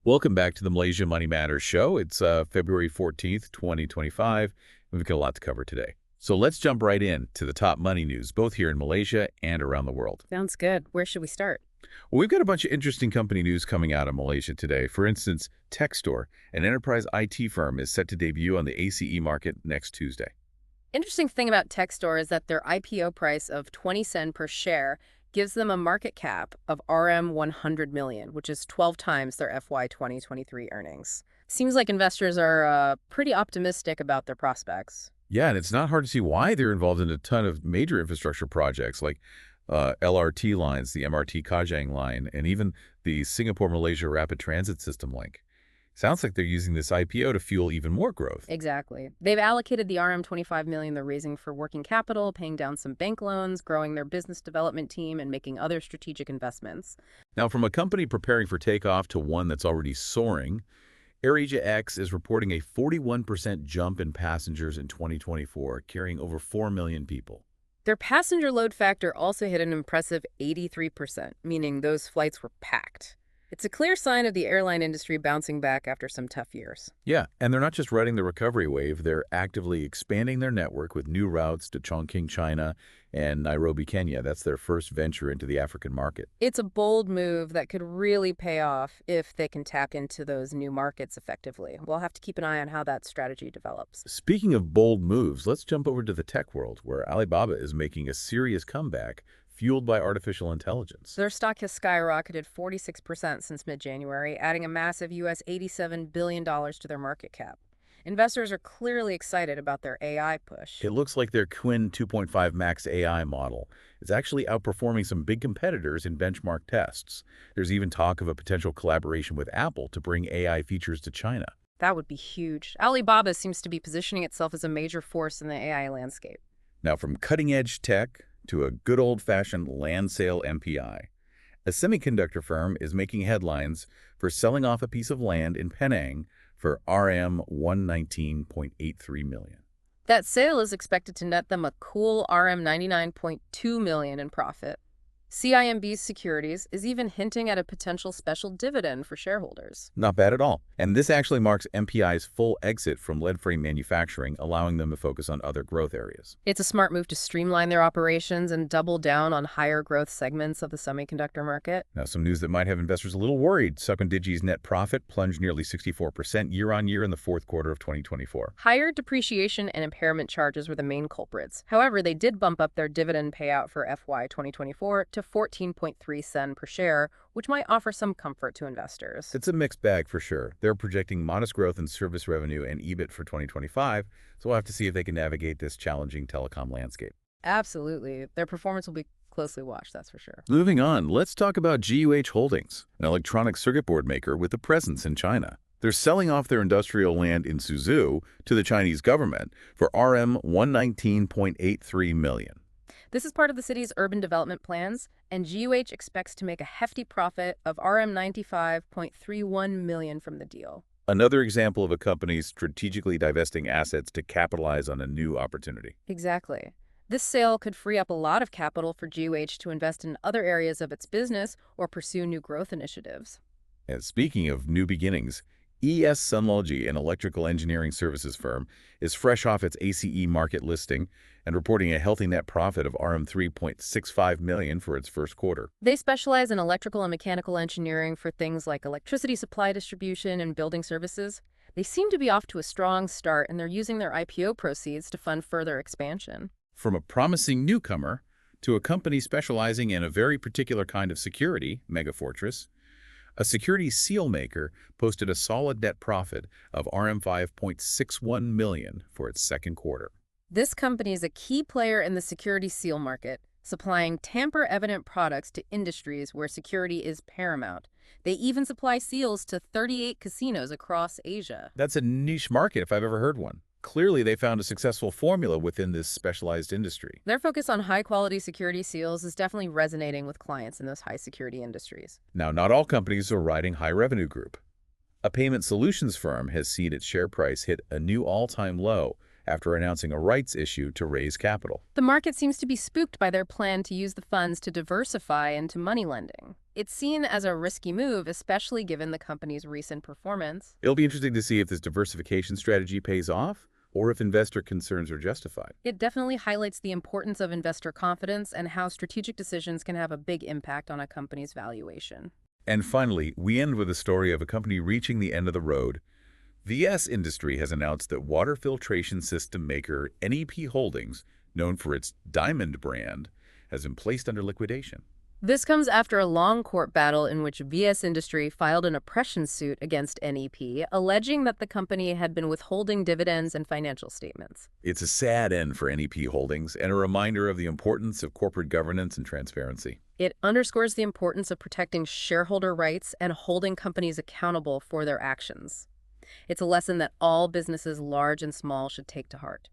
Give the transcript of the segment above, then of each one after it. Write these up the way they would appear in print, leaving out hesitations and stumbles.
Welcome back to the Malaysia Money Matters show. It's February 14th, 2025. We've got a lot to cover today. So let's jump right in to the top money news, both here in Malaysia and around the world. Sounds good. Where should we start? Well, we've got a bunch of interesting company news coming out of Malaysia today. For instance, TechStore, an enterprise IT firm, is set to debut on the ACE market next Tuesday. Interesting thing about TechStore is that their IPO price of 20 cents per share gives them a market cap of RM 100 million, which is 12 times their FY 2023 earnings. Seems like investors are pretty optimistic about their prospects. Yeah, and it's not hard to see why they're involved in a ton of major infrastructure projects like LRT lines, the MRT Kajang line, and even the Singapore-Malaysia Rapid Transit System link. Sounds like they're using this IPO to fuel even more growth. Exactly. They've allocated the RM 25 million they're raising for working capital, paying down some bank loans, growing their business development team, and making other strategic investments. Now, from a company preparing for takeoff to one that's already soaring, AirAsia X is reporting a 41% jump in passengers in 2024, carrying over 4 million people. Their passenger load factor also hit an impressive 83%, meaning those flights were packed. It's a clear sign of the airline industry bouncing back after some tough years. Yeah, and they're not just riding the recovery wave, they're actively expanding their network with new routes to Chongqing, China, and Nairobi, Kenya. That's their first venture into the African market. It's a bold move that could really pay off if they can tap into those new markets effectively. We'll have to keep an eye on how that strategy develops. Speaking of bold moves, let's jump over to the tech world, where Alibaba is making a serious comeback fueled by artificial intelligence. Their stock has skyrocketed 46% since mid-January, adding a massive US $87 billion to their market cap. Investors are clearly excited about their AI push. It looks like their Quinn 2.5 Max AI model is actually outperforming some big competitors in benchmark tests. There's even talk of a potential collaboration with Apple to bring AI features to China. That would be huge. Alibaba seems to be positioning itself as a major force in the AI landscape. Now, from cutting-edge tech to a good old-fashioned land sale MPI, a semiconductor firm is making headlines for selling off a piece of land in Penang for RM 119.83 million. That sale is expected to net them a cool RM 99.2 million in profit. CIMB's Securities is even hinting at a potential special dividend for shareholders. Not bad at all. And this actually marks MPI's full exit from lead-frame manufacturing, allowing them to focus on other growth areas. It's a smart move to streamline their operations and double down on higher growth segments of the semiconductor market. Now, some news that might have investors a little worried. CelcomDigi's net profit plunged nearly 64% year-on-year in the fourth quarter of 2024. Higher depreciation and impairment charges were the main culprits. However, they did bump up their dividend payout for FY 2024 to 14.3 cents per share, which might offer some comfort to investors. It's a mixed bag for sure. They're projecting modest growth in service revenue and EBIT for 2025, so we'll have to see if they can navigate this challenging telecom landscape. Absolutely. Their performance will be closely watched, that's for sure. Moving on, let's talk about GUH Holdings, an electronic circuit board maker with a presence in China. They're selling off their industrial land in Suzhou to the Chinese government for RM 119.83 million. This is part of the city's urban development plans, and GUH expects to make a hefty profit of RM 95.31 million from the deal. Another example of a company strategically divesting assets to capitalize on a new opportunity. Exactly. This sale could free up a lot of capital for GUH to invest in other areas of its business or pursue new growth initiatives. And speaking of new beginnings, ES Sunlogy, an electrical engineering services firm, is fresh off its ACE market listing and reporting a healthy net profit of RM 3.65 million for its first quarter. They specialize in electrical and mechanical engineering for things like electricity supply distribution and building services. They seem to be off to a strong start, and they're using their IPO proceeds to fund further expansion. From a promising newcomer to a company specializing in a very particular kind of security, Megafortress, a security seal maker posted a solid net profit of RM 5.61 million for its second quarter. This company is a key player in the security seal market, supplying tamper-evident products to industries where security is paramount. They even supply seals to 38 casinos across Asia. That's a niche market if I've ever heard one. Clearly, they found a successful formula within this specialized industry. Their focus on high-quality security seals is definitely resonating with clients in those high-security industries. Now, not all companies are riding high-revenue group. A payment solutions firm has seen its share price hit a new all-time low after announcing a rights issue to raise capital. The market seems to be spooked by their plan to use the funds to diversify into money lending. It's seen as a risky move, especially given the company's recent performance. It'll be interesting to see if this diversification strategy pays off or if investor concerns are justified. It definitely highlights the importance of investor confidence and how strategic decisions can have a big impact on a company's valuation. And finally, we end with a story of a company reaching the end of the road. VS Industry has announced that water filtration system maker NEP Holdings, known for its Diamond brand, has been placed under liquidation. This comes after a long court battle in which VS Industry filed an oppression suit against NEP, alleging that the company had been withholding dividends and financial statements. It's a sad end for NEP Holdings and a reminder of the importance of corporate governance and transparency. It underscores the importance of protecting shareholder rights and holding companies accountable for their actions. It's a lesson that all businesses, large and small, should take to heart.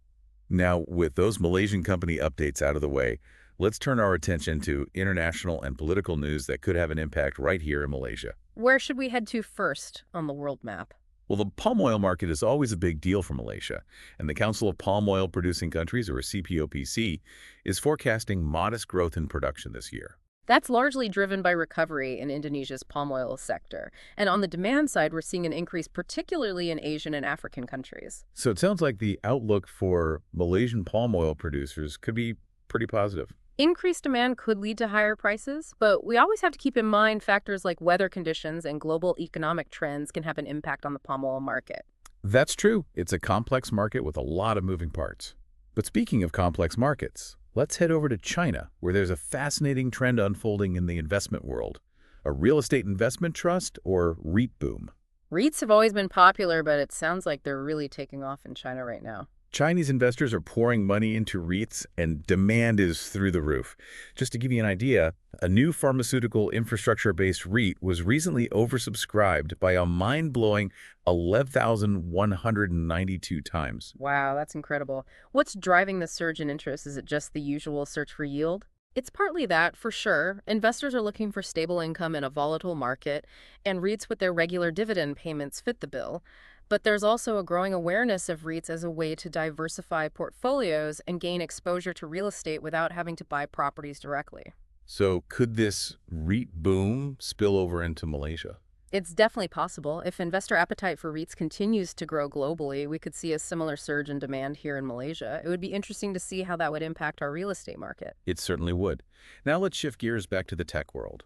Now, with those Malaysian company updates out of the way, let's turn our attention to international and political news that could have an impact right here in Malaysia. Where should we head to first on the world map? Well, the palm oil market is always a big deal for Malaysia, and the Council of Palm Oil Producing Countries, or CPOPC, is forecasting modest growth in production this year. That's largely driven by recovery in Indonesia's palm oil sector. And on the demand side, we're seeing an increase particularly in Asian and African countries. So it sounds like the outlook for Malaysian palm oil producers could be pretty positive. Increased demand could lead to higher prices, but we always have to keep in mind factors like weather conditions and global economic trends can have an impact on the palm oil market. That's true. It's a complex market with a lot of moving parts. But speaking of complex markets, let's head over to China, where there's a fascinating trend unfolding in the investment world. A real estate investment trust or REIT boom. REITs have always been popular, but it sounds like they're really taking off in China right now. Chinese investors are pouring money into REITs and demand is through the roof. Just to give you an idea, a new pharmaceutical infrastructure-based REIT was recently oversubscribed by a mind-blowing 11,192 times. Wow, that's incredible. What's driving the surge in interest? Is it just the usual search for yield? It's partly that, for sure. Investors are looking for stable income in a volatile market, and REITs with their regular dividend payments fit the bill. But there's also a growing awareness of REITs as a way to diversify portfolios and gain exposure to real estate without having to buy properties directly. So could this REIT boom spill over into Malaysia? It's definitely possible. If investor appetite for REITs continues to grow globally, we could see a similar surge in demand here in Malaysia. It would be interesting to see how that would impact our real estate market. It certainly would. Now let's shift gears back to the tech world.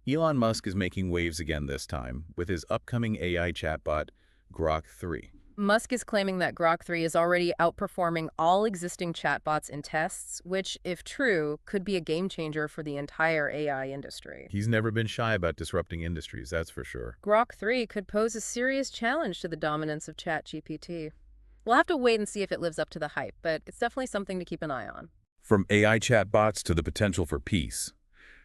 Elon Musk is making waves again this time with his upcoming AI chatbot, Grok 3. Musk is claiming that Grok 3 is already outperforming all existing chatbots in tests, which, if true, could be a game changer for the entire AI industry. He's never been shy about disrupting industries, that's for sure. Grok 3 could pose a serious challenge to the dominance of ChatGPT. We'll have to wait and see if it lives up to the hype, but it's definitely something to keep an eye on. From AI chatbots to the potential for peace,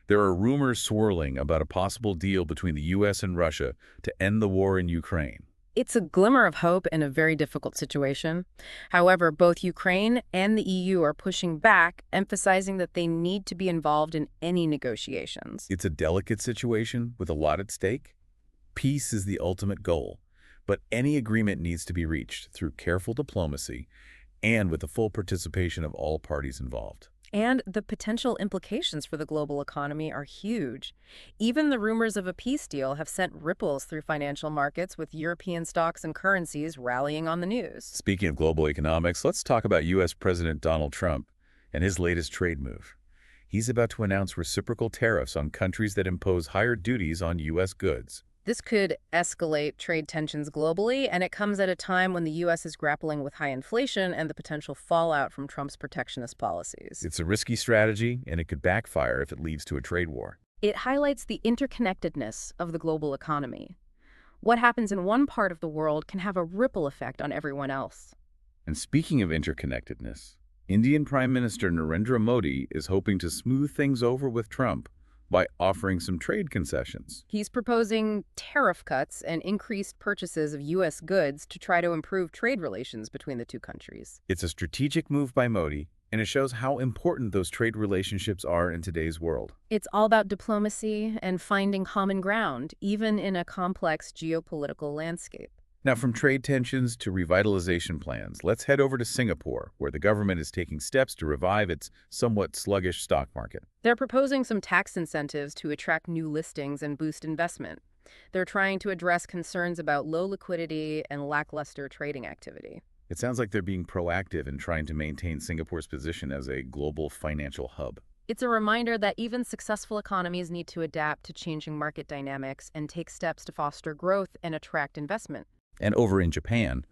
there are rumors swirling about a possible deal between the U.S. and Russia to end the war in Ukraine. It's a glimmer of hope in a very difficult situation. However, both Ukraine and the EU are pushing back, emphasizing that they need to be involved in any negotiations. It's a delicate situation with a lot at stake. Peace is the ultimate goal, but any agreement needs to be reached through careful diplomacy and with the full participation of all parties involved. And the potential implications for the global economy are huge. Even the rumors of a peace deal have sent ripples through financial markets, with European stocks and currencies rallying on the news. Speaking of global economics, let's talk about U.S. President Donald Trump and his latest trade move. He's about to announce reciprocal tariffs on countries that impose higher duties on U.S. goods. This could escalate trade tensions globally, and it comes at a time when the U.S. is grappling with high inflation and the potential fallout from Trump's protectionist policies. It's a risky strategy, and it could backfire if it leads to a trade war. It highlights the interconnectedness of the global economy. What happens in one part of the world can have a ripple effect on everyone else. And speaking of interconnectedness, Indian Prime Minister Narendra Modi is hoping to smooth things over with Trump by offering some trade concessions. He's proposing tariff cuts and increased purchases of U.S. goods to try to improve trade relations between the two countries. It's a strategic move by Modi, and it shows how important those trade relationships are in today's world. It's all about diplomacy and finding common ground, even in a complex geopolitical landscape. Now, from trade tensions to revitalization plans, let's head over to Singapore, where the government is taking steps to revive its somewhat sluggish stock market. They're proposing some tax incentives to attract new listings and boost investment. They're trying to address concerns about low liquidity and lackluster trading activity. It sounds like they're being proactive in trying to maintain Singapore's position as a global financial hub. It's a reminder that even successful economies need to adapt to changing market dynamics and take steps to foster growth and attract investment. And over in Japan,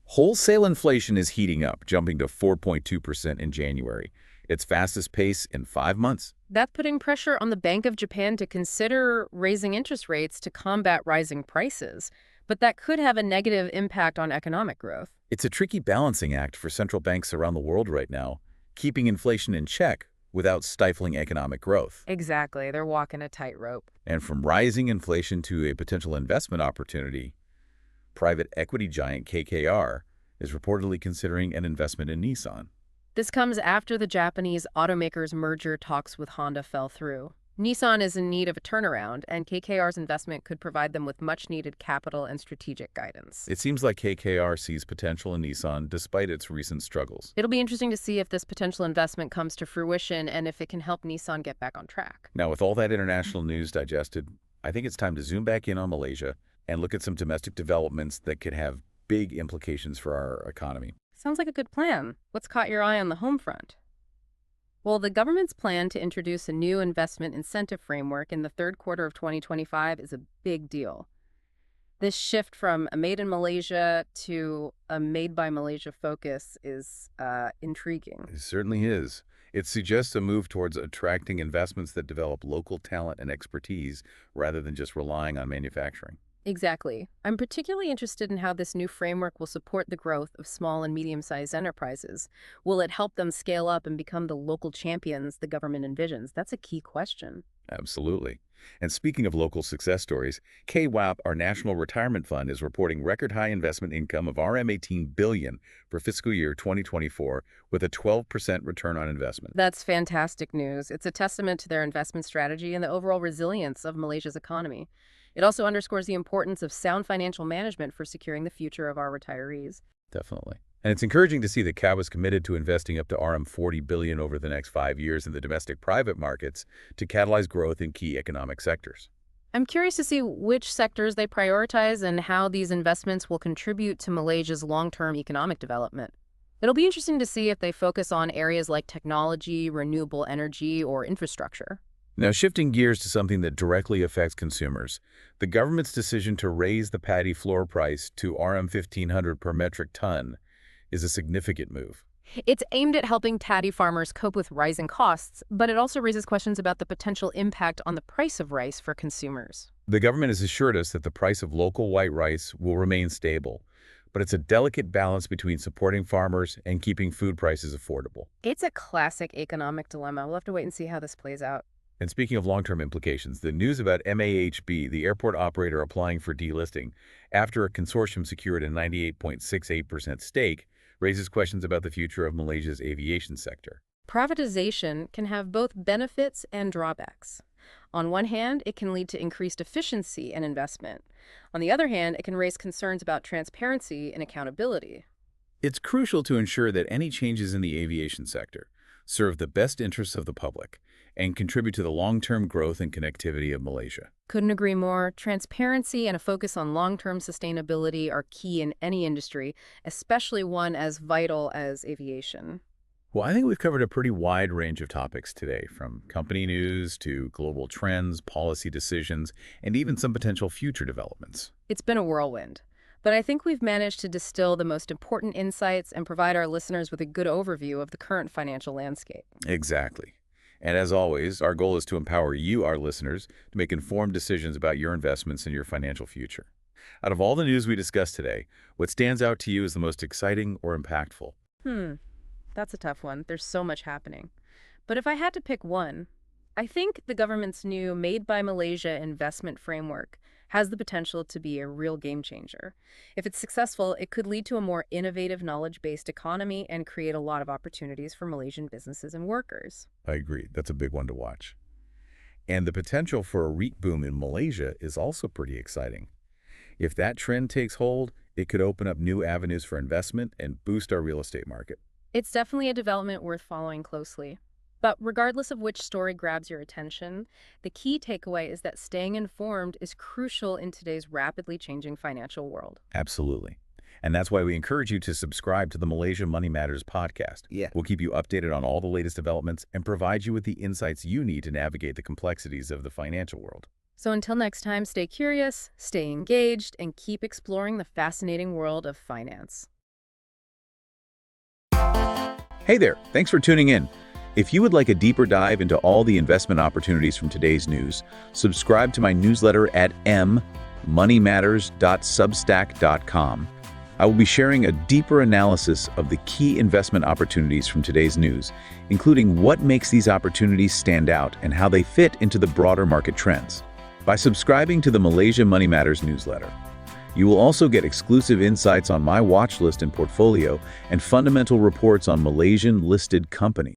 wholesale inflation is heating up, jumping to 4.2% in January, its fastest pace in 5 months. That's putting pressure on the Bank of Japan to consider raising interest rates to combat rising prices, but that could have a negative impact on economic growth. It's a tricky balancing act for central banks around the world right now, keeping inflation in check without stifling economic growth. Exactly, they're walking a tightrope. And from rising inflation to a potential investment opportunity, private equity giant KKR is reportedly considering an investment in Nissan. This comes after the Japanese automaker's merger talks with Honda fell through. Nissan is in need of a turnaround, and KKR's investment could provide them with much-needed capital and strategic guidance. It seems like KKR sees potential in Nissan despite its recent struggles. It'll be interesting to see if this potential investment comes to fruition and if it can help Nissan get back on track. Now, with all that international news digested, I think it's time to zoom back in on Malaysia and look at some domestic developments that could have big implications for our economy. Sounds like a good plan. What's caught your eye on the home front? Well, the government's plan to introduce a new investment incentive framework in the third quarter of 2025 is a big deal. This shift from a made in Malaysia to a made by Malaysia focus is intriguing. It certainly is. It suggests a move towards attracting investments that develop local talent and expertise rather than just relying on manufacturing. Exactly. I'm particularly interested in how this new framework will support the growth of small and medium-sized enterprises. Will it help them scale up and become the local champions the government envisions? That's a key question. Absolutely. And speaking of local success stories, KWAP, our national retirement fund, is reporting record-high investment income of RM18 billion for fiscal year 2024 with a 12% return on investment. That's fantastic news. It's a testament to their investment strategy and the overall resilience of Malaysia's economy. It also underscores the importance of sound financial management for securing the future of our retirees. Definitely. And it's encouraging to see that CAB is committed to investing up to RM40 billion over the next 5 years in the domestic private markets to catalyze growth in key economic sectors. I'm curious to see which sectors they prioritize and how these investments will contribute to Malaysia's long-term economic development. It'll be interesting to see if they focus on areas like technology, renewable energy, or infrastructure. Now, shifting gears to something that directly affects consumers, the government's decision to raise the paddy floor price to RM1,500 per metric ton is a significant move. It's aimed at helping paddy farmers cope with rising costs, but it also raises questions about the potential impact on the price of rice for consumers. The government has assured us that the price of local white rice will remain stable, but it's a delicate balance between supporting farmers and keeping food prices affordable. It's a classic economic dilemma. We'll have to wait and see how this plays out. And speaking of long-term implications, the news about MAHB, the airport operator applying for delisting after a consortium secured a 98.68% stake, raises questions about the future of Malaysia's aviation sector. Privatization can have both benefits and drawbacks. On one hand, it can lead to increased efficiency and investment. On the other hand, it can raise concerns about transparency and accountability. It's crucial to ensure that any changes in the aviation sector serve the best interests of the public and contribute to the long-term growth and connectivity of Malaysia. Couldn't agree more. Transparency and a focus on long-term sustainability are key in any industry, especially one as vital as aviation. Well, I think we've covered a pretty wide range of topics today, from company news to global trends, policy decisions, and even some potential future developments. It's been a whirlwind, but I think we've managed to distill the most important insights and provide our listeners with a good overview of the current financial landscape. Exactly. And as always, our goal is to empower you, our listeners, to make informed decisions about your investments and your financial future. Out of all the news we discussed today, what stands out to you as the most exciting or impactful? That's a tough one. There's so much happening. But if I had to pick one, I think the government's new Made by Malaysia investment framework has the potential to be a real game changer. If it's successful, it could lead to a more innovative, knowledge-based economy and create a lot of opportunities for Malaysian businesses and workers. I agree. That's a big one to watch. And the potential for a REIT boom in Malaysia is also pretty exciting. If that trend takes hold, It could open up new avenues for investment and boost our real estate market. It's definitely a development worth following closely. But regardless of which story grabs your attention, the key takeaway is that staying informed is crucial in today's rapidly changing financial world. Absolutely. And that's why we encourage you to subscribe to the Malaysia Money Matters podcast. Yeah. We'll keep you updated on all the latest developments and provide you with the insights you need to navigate the complexities of the financial world. So until next time, stay curious, stay engaged, and keep exploring the fascinating world of finance. Hey there, thanks for tuning in. If you would like a deeper dive into all the investment opportunities from today's news, subscribe to my newsletter at moneymatters.substack.com. I will be sharing a deeper analysis of the key investment opportunities from today's news, including what makes these opportunities stand out and how they fit into the broader market trends. By subscribing to the Malaysia Money Matters newsletter, you will also get exclusive insights on my watch list and portfolio and fundamental reports on Malaysian listed companies.